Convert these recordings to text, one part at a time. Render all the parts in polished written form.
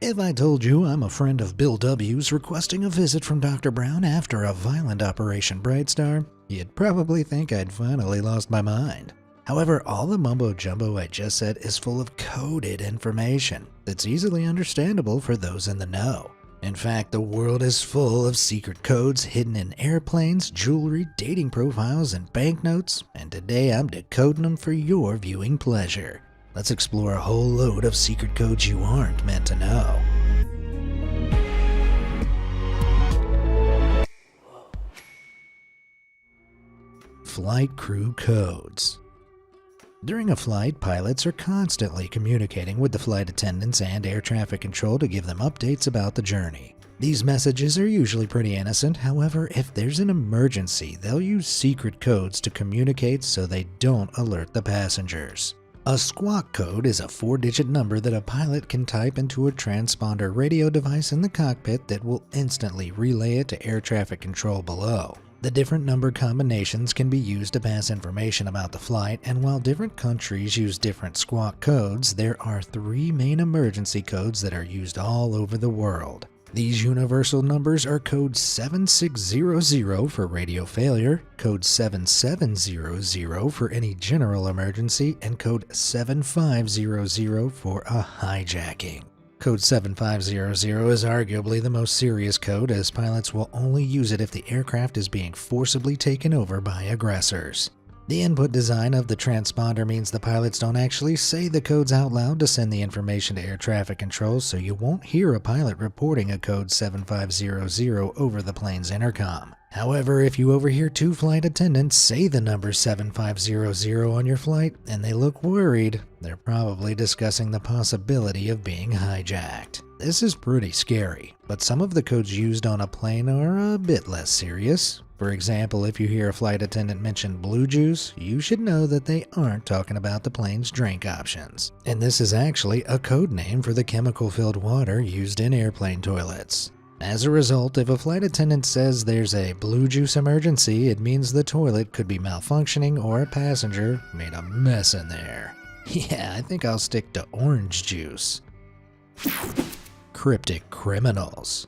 If I told you I'm a friend of Bill W.'s requesting a visit from Dr. Brown after a violent Operation Brightstar, you'd probably think I'd finally lost my mind. However, all the mumbo-jumbo I just said is full of coded information that's easily understandable for those in the know. In fact, the world is full of secret codes hidden in airplanes, jewelry, dating profiles, and banknotes, and today I'm decoding them for your viewing pleasure. Let's explore a whole load of secret codes you aren't meant to know. Flight crew codes. During a flight, pilots are constantly communicating with the flight attendants and air traffic control to give them updates about the journey. These messages are usually pretty innocent, however, if there's an emergency, they'll use secret codes to communicate so they don't alert the passengers. A squawk code is a 4-digit number that a pilot can type into a transponder radio device in the cockpit that will instantly relay it to air traffic control below. The different number combinations can be used to pass information about the flight, and while different countries use different squawk codes, there are 3 main emergency codes that are used all over the world. These universal numbers are code 7600 for radio failure, code 7700 for any general emergency, and code 7500 for a hijacking. Code 7500 is arguably the most serious code, as pilots will only use it if the aircraft is being forcibly taken over by aggressors. The input design of the transponder means the pilots don't actually say the codes out loud to send the information to air traffic control, so you won't hear a pilot reporting a code 7500 over the plane's intercom. However, if you overhear 2 flight attendants say the number 7500 on your flight and they look worried, they're probably discussing the possibility of being hijacked. This is pretty scary, but some of the codes used on a plane are a bit less serious. For example, if you hear a flight attendant mention blue juice, you should know that they aren't talking about the plane's drink options. And this is actually a code name for the chemical-filled water used in airplane toilets. As a result, if a flight attendant says there's a blue juice emergency, it means the toilet could be malfunctioning or a passenger made a mess in there. Yeah, I think I'll stick to orange juice. Cryptic criminals.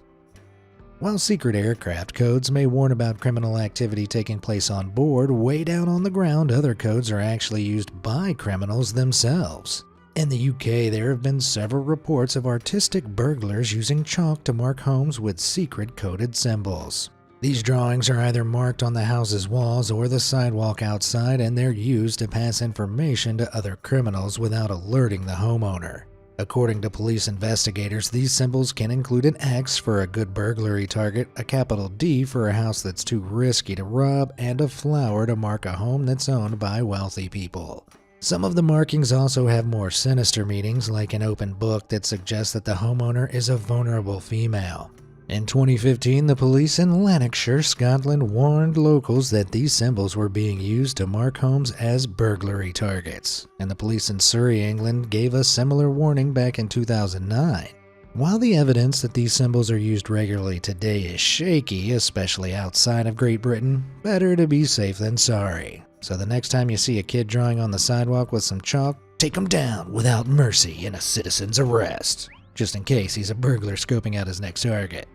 While secret aircraft codes may warn about criminal activity taking place on board, way down on the ground, other codes are actually used by criminals themselves. In the UK, there have been several reports of artistic burglars using chalk to mark homes with secret coded symbols. These drawings are either marked on the house's walls or the sidewalk outside, and they're used to pass information to other criminals without alerting the homeowner. According to police investigators, these symbols can include an X for a good burglary target, a capital D for a house that's too risky to rob, and a flower to mark a home that's owned by wealthy people. Some of the markings also have more sinister meanings, like an open book that suggests that the homeowner is a vulnerable female. In 2015, the police in Lanarkshire, Scotland warned locals that these symbols were being used to mark homes as burglary targets, and the police in Surrey, England gave a similar warning back in 2009. While the evidence that these symbols are used regularly today is shaky, especially outside of Great Britain, better to be safe than sorry. So the next time you see a kid drawing on the sidewalk with some chalk, take him down without mercy in a citizen's arrest, just in case he's a burglar scoping out his next target.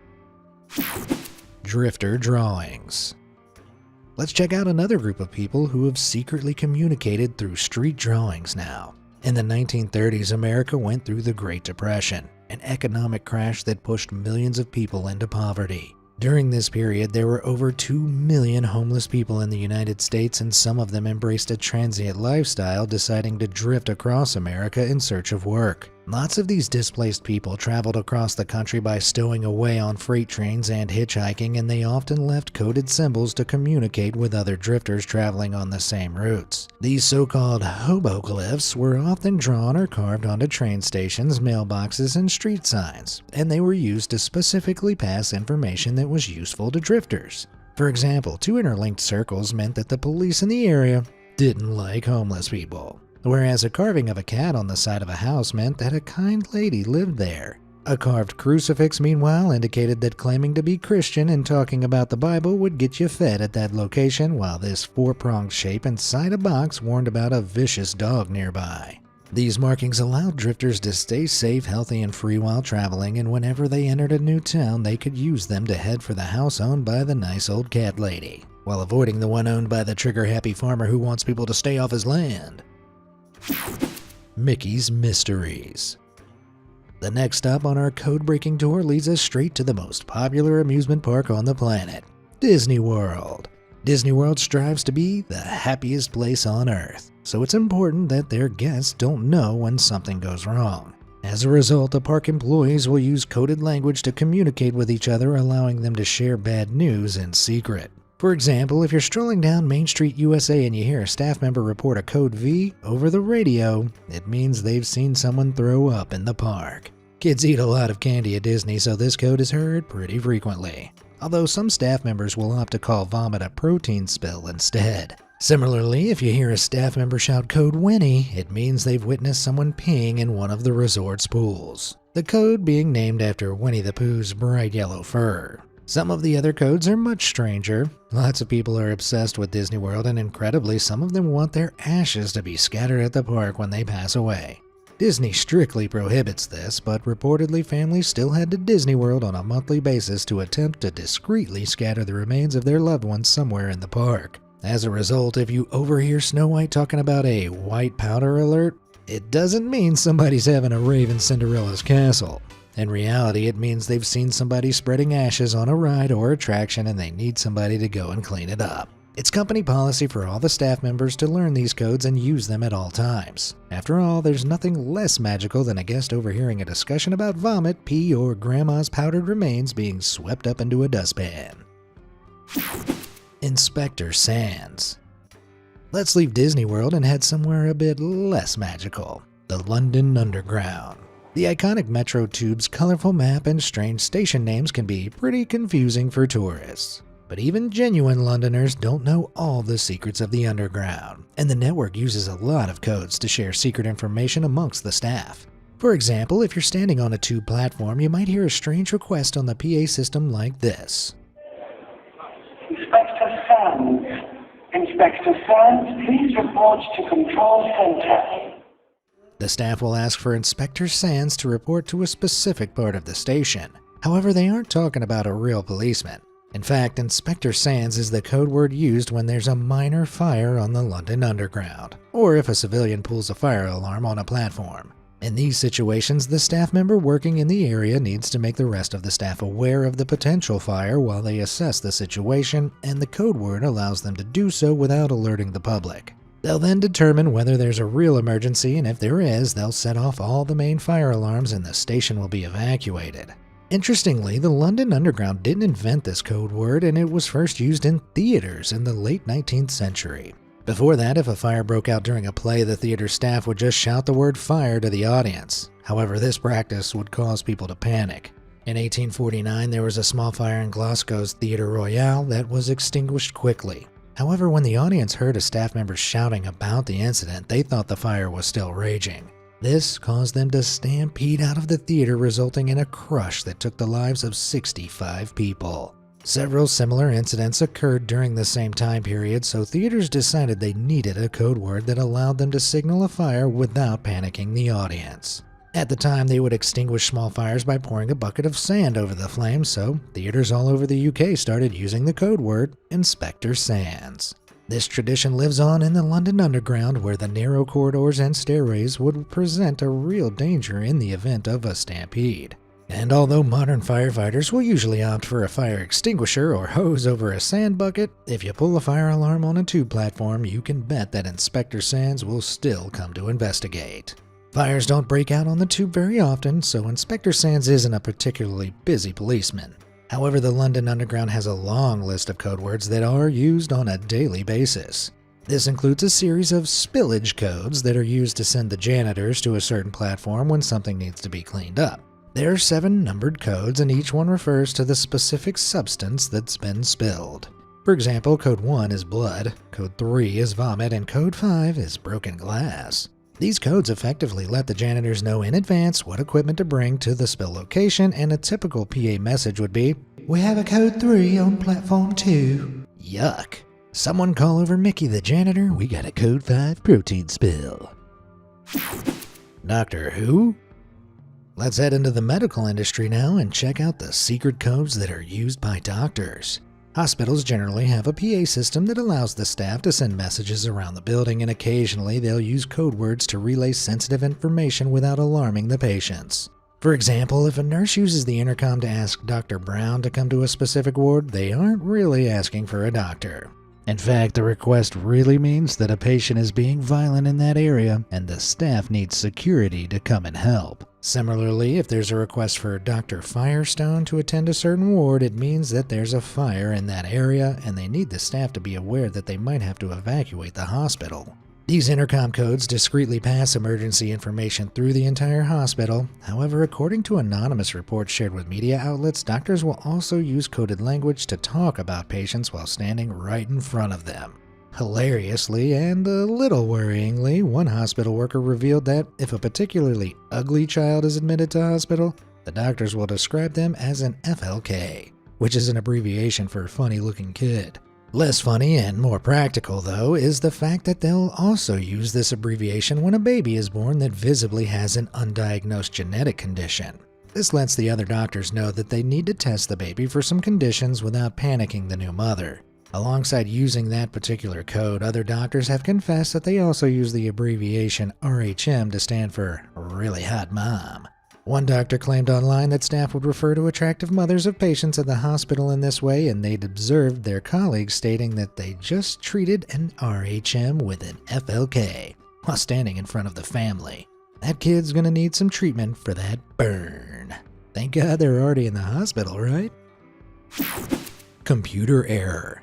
Drifter drawings. Let's check out another group of people who have secretly communicated through street drawings now. In the 1930s, America went through the Great Depression, an economic crash that pushed millions of people into poverty. During this period, there were over 2 million homeless people in the United States, and some of them embraced a transient lifestyle, deciding to drift across America in search of work. Lots of these displaced people traveled across the country by stowing away on freight trains and hitchhiking, and they often left coded symbols to communicate with other drifters traveling on the same routes. These so-called hoboglyphs were often drawn or carved onto train stations, mailboxes, and street signs, and they were used to specifically pass information that was useful to drifters. For example, 2 interlinked circles meant that the police in the area didn't like homeless people, whereas a carving of a cat on the side of a house meant that a kind lady lived there. A carved crucifix, meanwhile, indicated that claiming to be Christian and talking about the Bible would get you fed at that location, while this 4-pronged shape inside a box warned about a vicious dog nearby. These markings allowed drifters to stay safe, healthy, and free while traveling, and whenever they entered a new town, they could use them to head for the house owned by the nice old cat lady, while avoiding the one owned by the trigger-happy farmer who wants people to stay off his land. Mickey's Mysteries. The next stop on our code-breaking tour leads us straight to the most popular amusement park on the planet, Disney World. Disney World strives to be the happiest place on Earth, so it's important that their guests don't know when something goes wrong. As a result, the park employees will use coded language to communicate with each other, allowing them to share bad news in secret. For example, if you're strolling down Main Street, USA and you hear a staff member report a code V over the radio, it means they've seen someone throw up in the park. Kids eat a lot of candy at Disney, so this code is heard pretty frequently, although some staff members will opt to call vomit a protein spill instead. Similarly, if you hear a staff member shout code Winnie, it means they've witnessed someone peeing in one of the resort's pools, the code being named after Winnie the Pooh's bright yellow fur. Some of the other codes are much stranger. Lots of people are obsessed with Disney World, and incredibly, some of them want their ashes to be scattered at the park when they pass away. Disney strictly prohibits this, but reportedly families still head to Disney World on a monthly basis to attempt to discreetly scatter the remains of their loved ones somewhere in the park. As a result, if you overhear Snow White talking about a white powder alert, it doesn't mean somebody's having a rave in Cinderella's castle. In reality, it means they've seen somebody spreading ashes on a ride or attraction and they need somebody to go and clean it up. It's company policy for all the staff members to learn these codes and use them at all times. After all, there's nothing less magical than a guest overhearing a discussion about vomit, pee, or grandma's powdered remains being swept up into a dustpan. Inspector Sands. Let's leave Disney World and head somewhere a bit less magical, the London Underground. The iconic Metro tube's colorful map and strange station names can be pretty confusing for tourists. But even genuine Londoners don't know all the secrets of the Underground, and the network uses a lot of codes to share secret information amongst the staff. For example, if you're standing on a tube platform, you might hear a strange request on the PA system like this. Inspector Sands. Inspector Sands, please report to Control Center. The staff will ask for Inspector Sands to report to a specific part of the station. However, they aren't talking about a real policeman. In fact, Inspector Sands is the code word used when there's a minor fire on the London Underground, or if a civilian pulls a fire alarm on a platform. In these situations, the staff member working in the area needs to make the rest of the staff aware of the potential fire while they assess the situation, and the code word allows them to do so without alerting the public. They'll then determine whether there's a real emergency, and if there is, they'll set off all the main fire alarms and the station will be evacuated. Interestingly, the London Underground didn't invent this code word, and it was first used in theaters in the late 19th century. Before that, if a fire broke out during a play, the theater staff would just shout the word fire to the audience. However, this practice would cause people to panic. In 1849, there was a small fire in Glasgow's Theatre Royal that was extinguished quickly. However, when the audience heard a staff member shouting about the incident, they thought the fire was still raging. This caused them to stampede out of the theater, resulting in a crush that took the lives of 65 people. Several similar incidents occurred during the same time period, so theaters decided they needed a code word that allowed them to signal a fire without panicking the audience. At the time, they would extinguish small fires by pouring a bucket of sand over the flames, so theaters all over the UK started using the code word Inspector Sands. This tradition lives on in the London Underground, where the narrow corridors and stairways would present a real danger in the event of a stampede. And although modern firefighters will usually opt for a fire extinguisher or hose over a sand bucket, if you pull a fire alarm on a tube platform, you can bet that Inspector Sands will still come to investigate. Fires don't break out on the tube very often, so Inspector Sands isn't a particularly busy policeman. However, the London Underground has a long list of code words that are used on a daily basis. This includes a series of spillage codes that are used to send the janitors to a certain platform when something needs to be cleaned up. There are 7 numbered codes, and each one refers to the specific substance that's been spilled. For example, code 1 is blood, code 3 is vomit, and code 5 is broken glass. These codes effectively let the janitors know in advance what equipment to bring to the spill location, and a typical PA message would be, "We have a code 3 on platform 2. Yuck. Someone call over Mickey the janitor, we got a code 5 protein spill. Doctor Who? Let's head into the medical industry now and check out the secret codes that are used by doctors. Hospitals generally have a PA system that allows the staff to send messages around the building, and occasionally they'll use code words to relay sensitive information without alarming the patients. For example, if a nurse uses the intercom to ask Dr. Brown to come to a specific ward, they aren't really asking for a doctor. In fact, the request really means that a patient is being violent in that area and the staff needs security to come and help. Similarly, if there's a request for Dr. Firestone to attend a certain ward, it means that there's a fire in that area and they need the staff to be aware that they might have to evacuate the hospital. These intercom codes discreetly pass emergency information through the entire hospital. However, according to anonymous reports shared with media outlets, doctors will also use coded language to talk about patients while standing right in front of them. Hilariously and a little worryingly, one hospital worker revealed that if a particularly ugly child is admitted to hospital, the doctors will describe them as an FLK, which is an abbreviation for funny-looking kid. Less funny and more practical, though, is the fact that they'll also use this abbreviation when a baby is born that visibly has an undiagnosed genetic condition. This lets the other doctors know that they need to test the baby for some conditions without panicking the new mother. Alongside using that particular code, other doctors have confessed that they also use the abbreviation RHM to stand for Really Hot Mom. One doctor claimed online that staff would refer to attractive mothers of patients at the hospital in this way, and they'd observed their colleagues stating that they just treated an RHM with an FLK while standing in front of the family. That kid's gonna need some treatment for that burn. Thank God they're already in the hospital, right? Computer error.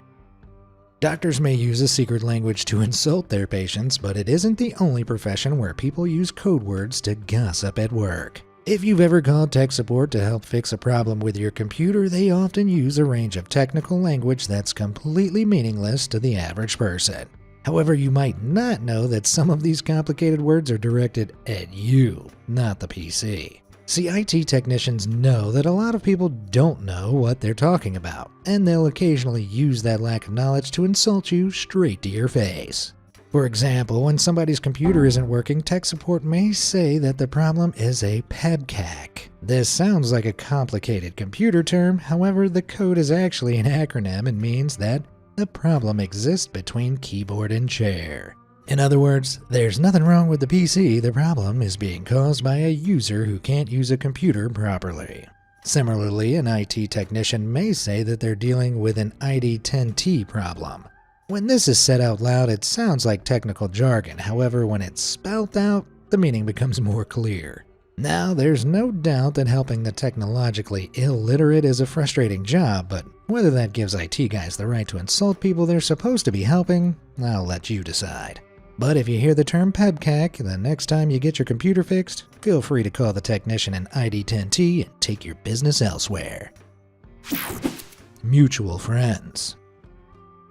Doctors may use a secret language to insult their patients, but it isn't the only profession where people use code words to gossip at work. If you've ever called tech support to help fix a problem with your computer, they often use a range of technical language that's completely meaningless to the average person. However, you might not know that some of these complicated words are directed at you, not the PC. See, IT technicians know that a lot of people don't know what they're talking about, and they'll occasionally use that lack of knowledge to insult you straight to your face. For example, when somebody's computer isn't working, tech support may say that the problem is a PEBCAC. This sounds like a complicated computer term, however, the code is actually an acronym and means that the problem exists between keyboard and chair. In other words, there's nothing wrong with the PC, the problem is being caused by a user who can't use a computer properly. Similarly, an IT technician may say that they're dealing with an ID10T problem. When this is said out loud, it sounds like technical jargon, however, when it's spelled out, the meaning becomes more clear. Now, there's no doubt that helping the technologically illiterate is a frustrating job, but whether that gives IT guys the right to insult people they're supposed to be helping, I'll let you decide. But if you hear the term PEBCAC, the next time you get your computer fixed, feel free to call the technician in ID10T and take your business elsewhere. Mutual friends.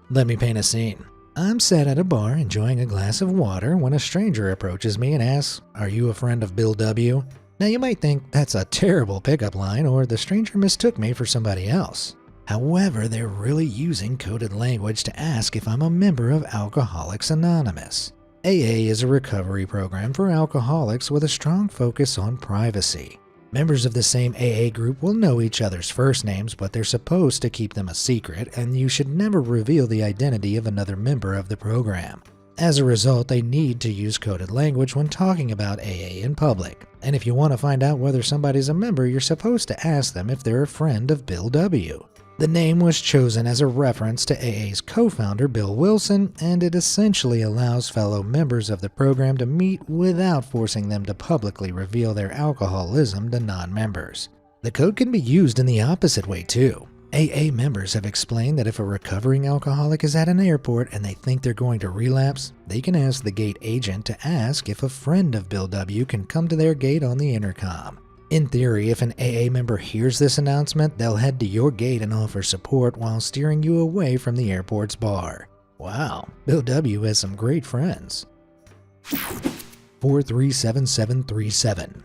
Let me paint a scene. I'm sat at a bar enjoying a glass of water when a stranger approaches me and asks, "Are you a friend of Bill W?" Now you might think that's a terrible pickup line or the stranger mistook me for somebody else. However, they're really using coded language to ask if I'm a member of Alcoholics Anonymous. AA is a recovery program for alcoholics with a strong focus on privacy. Members of the same AA group will know each other's first names, but they're supposed to keep them a secret, and you should never reveal the identity of another member of the program. As a result, they need to use coded language when talking about AA in public. And if you want to find out whether somebody's a member, you're supposed to ask them if they're a friend of Bill W. The name was chosen as a reference to AA's co-founder Bill Wilson, and it essentially allows fellow members of the program to meet without forcing them to publicly reveal their alcoholism to non-members. The code can be used in the opposite way too. AA members have explained that if a recovering alcoholic is at an airport and they think they're going to relapse, they can ask the gate agent to ask if a friend of Bill W can come to their gate on the intercom. In theory, if an AA member hears this announcement, they'll head to your gate and offer support while steering you away from the airport's bar. Wow, Bill W has some great friends. 437737.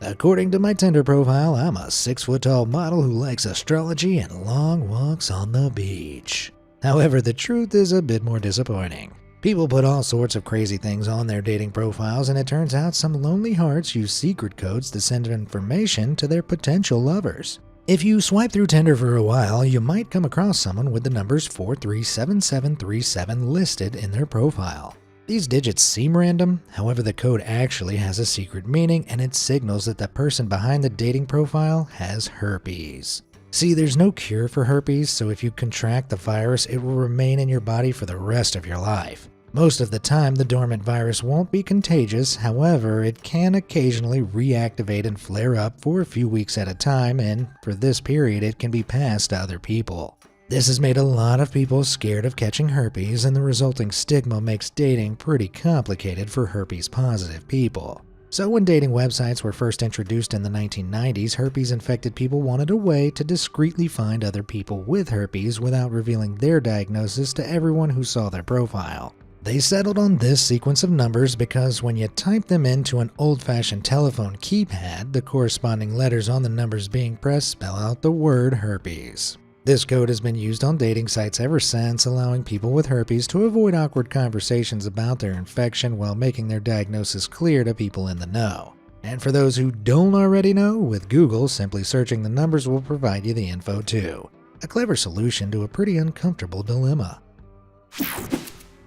According to my Tinder profile, I'm a 6-foot-tall model who likes astrology and long walks on the beach. However, the truth is a bit more disappointing. People put all sorts of crazy things on their dating profiles, and it turns out some lonely hearts use secret codes to send information to their potential lovers. If you swipe through Tinder for a while, you might come across someone with the numbers 437737 listed in their profile. These digits seem random, however the code actually has a secret meaning, and it signals that the person behind the dating profile has herpes. See, there's no cure for herpes, so if you contract the virus, it will remain in your body for the rest of your life. Most of the time, the dormant virus won't be contagious, however, it can occasionally reactivate and flare up for a few weeks at a time, and for this period, it can be passed to other people. This has made a lot of people scared of catching herpes, and the resulting stigma makes dating pretty complicated for herpes-positive people. So when dating websites were first introduced in the 1990s, herpes-infected people wanted a way to discreetly find other people with herpes without revealing their diagnosis to everyone who saw their profile. They settled on this sequence of numbers because when you type them into an old-fashioned telephone keypad, the corresponding letters on the numbers being pressed spell out the word herpes. This code has been used on dating sites ever since, allowing people with herpes to avoid awkward conversations about their infection while making their diagnosis clear to people in the know. And for those who don't already know, with Google, simply searching the numbers will provide you the info too. A clever solution to a pretty uncomfortable dilemma.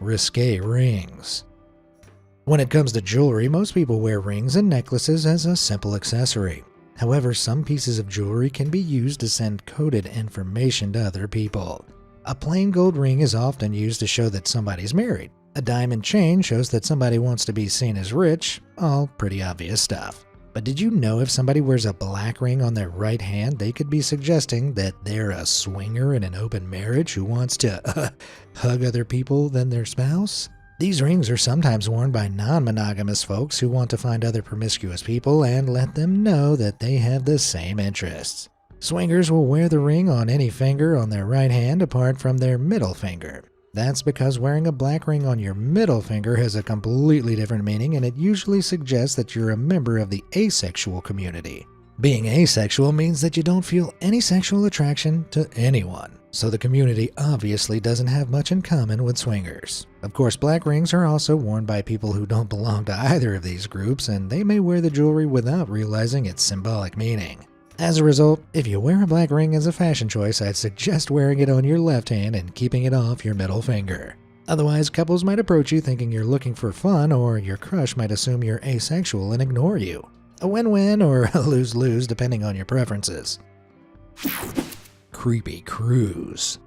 Risque rings. When it comes to jewelry, most people wear rings and necklaces as a simple accessory. However, some pieces of jewelry can be used to send coded information to other people. A plain gold ring is often used to show that somebody's married. A diamond chain shows that somebody wants to be seen as rich, all pretty obvious stuff. But did you know if somebody wears a black ring on their right hand, they could be suggesting that they're a swinger in an open marriage who wants to hug other people than their spouse? These rings are sometimes worn by non-monogamous folks who want to find other promiscuous people and let them know that they have the same interests. Swingers will wear the ring on any finger on their right hand apart from their middle finger. That's because wearing a black ring on your middle finger has a completely different meaning, and it usually suggests that you're a member of the asexual community. Being asexual means that you don't feel any sexual attraction to anyone, so the community obviously doesn't have much in common with swingers. Of course, black rings are also worn by people who don't belong to either of these groups, and they may wear the jewelry without realizing its symbolic meaning. As a result, if you wear a black ring as a fashion choice, I'd suggest wearing it on your left hand and keeping it off your middle finger. Otherwise, couples might approach you thinking you're looking for fun, or your crush might assume you're asexual and ignore you. A win-win or a lose-lose depending on your preferences. Creepy cruise.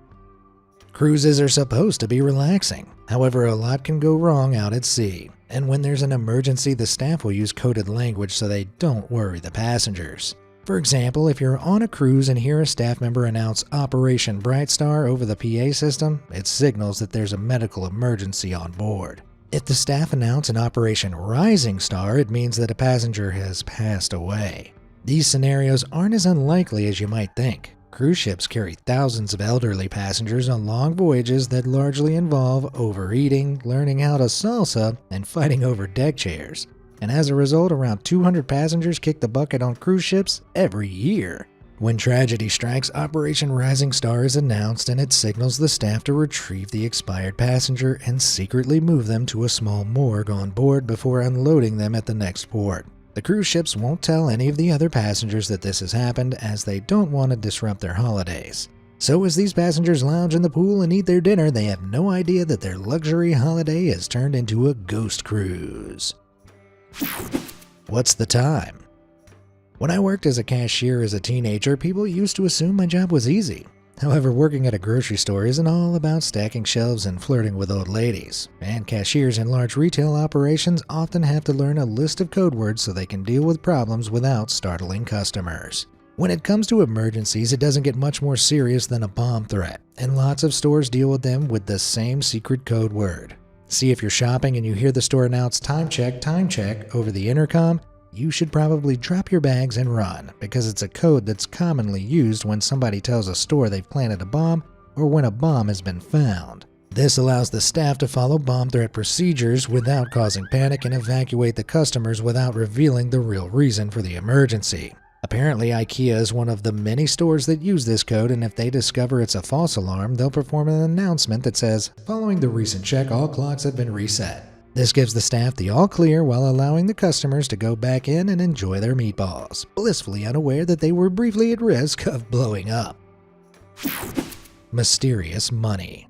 Cruises are supposed to be relaxing. However, a lot can go wrong out at sea. And when there's an emergency, the staff will use coded language so they don't worry the passengers. For example, if you're on a cruise and hear a staff member announce Operation Bright Star over the PA system, it signals that there's a medical emergency on board. If the staff announce an Operation Rising Star, it means that a passenger has passed away. These scenarios aren't as unlikely as you might think. Cruise ships carry thousands of elderly passengers on long voyages that largely involve overeating, learning how to salsa, and fighting over deck chairs. And as a result, around 200 passengers kick the bucket on cruise ships every year. When tragedy strikes, Operation Rising Star is announced, and it signals the staff to retrieve the expired passenger and secretly move them to a small morgue on board before unloading them at the next port. The cruise ships won't tell any of the other passengers that this has happened, as they don't want to disrupt their holidays. So as these passengers lounge in the pool and eat their dinner, they have no idea that their luxury holiday has turned into a ghost cruise. What's the time? When I worked as a cashier as a teenager, people used to assume my job was easy. However, working at a grocery store isn't all about stacking shelves and flirting with old ladies, and cashiers in large retail operations often have to learn a list of code words so they can deal with problems without startling customers. When it comes to emergencies, it doesn't get much more serious than a bomb threat, and lots of stores deal with them with the same secret code word. See, if you're shopping and you hear the store announce time check over the intercom, you should probably drop your bags and run, because it's a code that's commonly used when somebody tells a store they've planted a bomb or when a bomb has been found. This allows the staff to follow bomb threat procedures without causing panic and evacuate the customers without revealing the real reason for the emergency. Apparently, IKEA is one of the many stores that use this code, and if they discover it's a false alarm, they'll perform an announcement that says, "Following the recent check, all clocks have been reset." This gives the staff the all clear while allowing the customers to go back in and enjoy their meatballs, blissfully unaware that they were briefly at risk of blowing up. Mysterious money.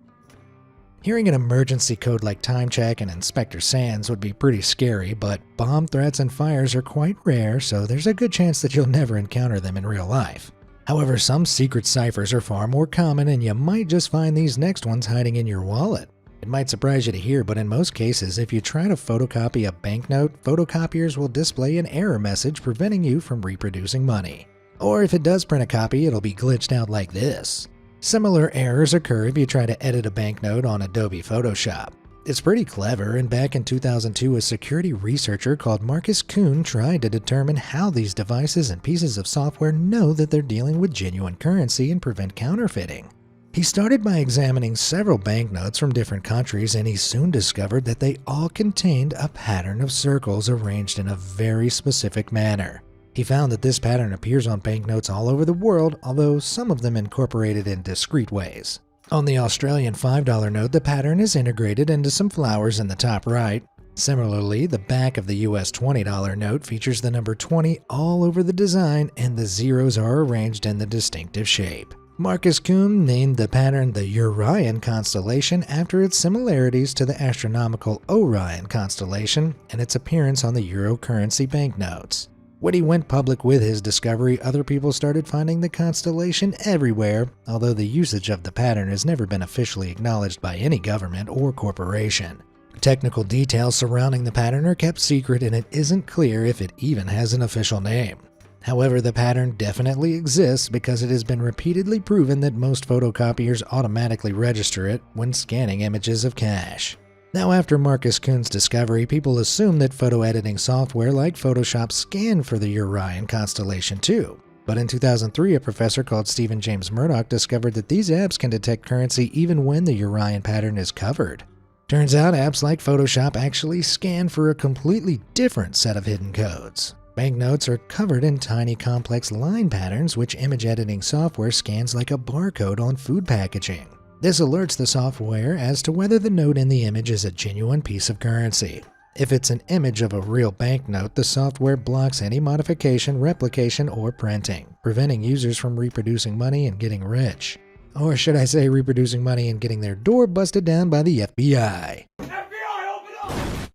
Hearing an emergency code like Time Check and Inspector Sands would be pretty scary, but bomb threats and fires are quite rare, so there's a good chance that you'll never encounter them in real life. However, some secret ciphers are far more common, and you might just find these next ones hiding in your wallet. It might surprise you to hear, but in most cases, if you try to photocopy a banknote, photocopiers will display an error message preventing you from reproducing money. Or if it does print a copy, it'll be glitched out like this. Similar errors occur if you try to edit a banknote on Adobe Photoshop. It's pretty clever, and back in 2002, a security researcher called Marcus Kuhn tried to determine how these devices and pieces of software know that they're dealing with genuine currency and prevent counterfeiting. He started by examining several banknotes from different countries, and he soon discovered that they all contained a pattern of circles arranged in a very specific manner. He found that this pattern appears on banknotes all over the world, although some of them incorporated in discrete ways. On the Australian $5 note, the pattern is integrated into some flowers in the top right. Similarly, the back of the US $20 note features the number 20 all over the design, and the zeros are arranged in the distinctive shape. Marcus Kuhn named the pattern the Urian constellation after its similarities to the astronomical Orion constellation and its appearance on the euro currency banknotes. When he went public with his discovery, other people started finding the constellation everywhere, although the usage of the pattern has never been officially acknowledged by any government or corporation. Technical details surrounding the pattern are kept secret, and it isn't clear if it even has an official name. However, the pattern definitely exists because it has been repeatedly proven that most photocopiers automatically register it when scanning images of cash. Now, after Marcus Kuhn's discovery, people assume that photo editing software like Photoshop scanned for the Urian constellation too. But in 2003, a professor called Stephen James Murdoch discovered that these apps can detect currency even when the Urian pattern is covered. Turns out apps like Photoshop actually scan for a completely different set of hidden codes. Banknotes are covered in tiny complex line patterns, which image editing software scans like a barcode on food packaging. This alerts the software as to whether the note in the image is a genuine piece of currency. If it's an image of a real banknote, the software blocks any modification, replication, or printing, preventing users from reproducing money and getting rich. Or should I say reproducing money and getting their door busted down by the FBI. FBI, open up!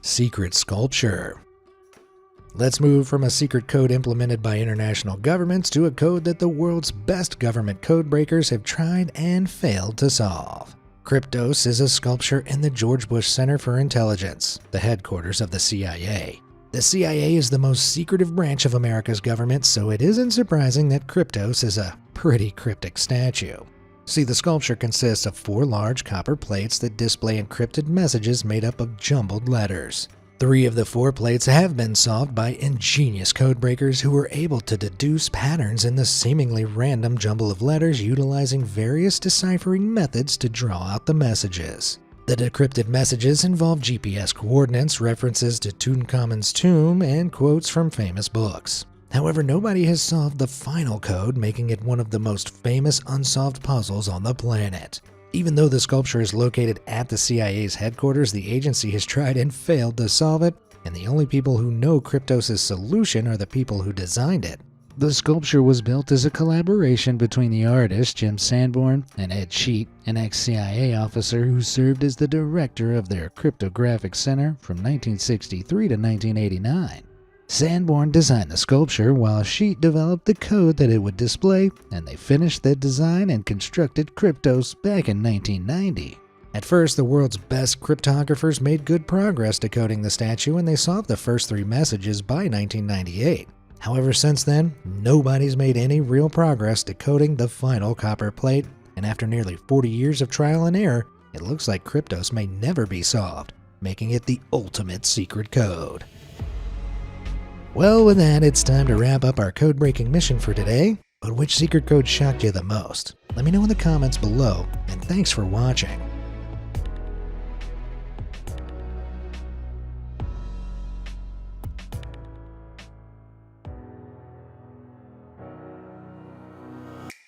Secret sculpture. Let's move from a secret code implemented by international governments to a code that the world's best government code breakers have tried and failed to solve. Kryptos is a sculpture in the George Bush Center for Intelligence, the headquarters of the CIA. The CIA is the most secretive branch of America's government, so it isn't surprising that Kryptos is a pretty cryptic statue. See, the sculpture consists of 4 large copper plates that display encrypted messages made up of jumbled letters. 3 of the 4 plates have been solved by ingenious codebreakers who were able to deduce patterns in the seemingly random jumble of letters utilizing various deciphering methods to draw out the messages. The decrypted messages involve GPS coordinates, references to Tutankhamun's tomb, and quotes from famous books. However, nobody has solved the final code, making it one of the most famous unsolved puzzles on the planet. Even though the sculpture is located at the CIA's headquarters, the agency has tried and failed to solve it, and the only people who know Kryptos' solution are the people who designed it. The sculpture was built as a collaboration between the artist Jim Sanborn and Ed Sheet, an ex-CIA officer who served as the director of their cryptographic center from 1963 to 1989. Sanborn designed the sculpture while Sheet developed the code that it would display, and they finished the design and constructed Kryptos back in 1990. At first, the world's best cryptographers made good progress decoding the statue, and they solved the first 3 messages by 1998. However, since then, nobody's made any real progress decoding the final copper plate, and after nearly 40 years of trial and error, it looks like Kryptos may never be solved, making it the ultimate secret code. Well, with that, it's time to wrap up our code-breaking mission for today. But which secret code shocked you the most? Let me know in the comments below, and thanks for watching.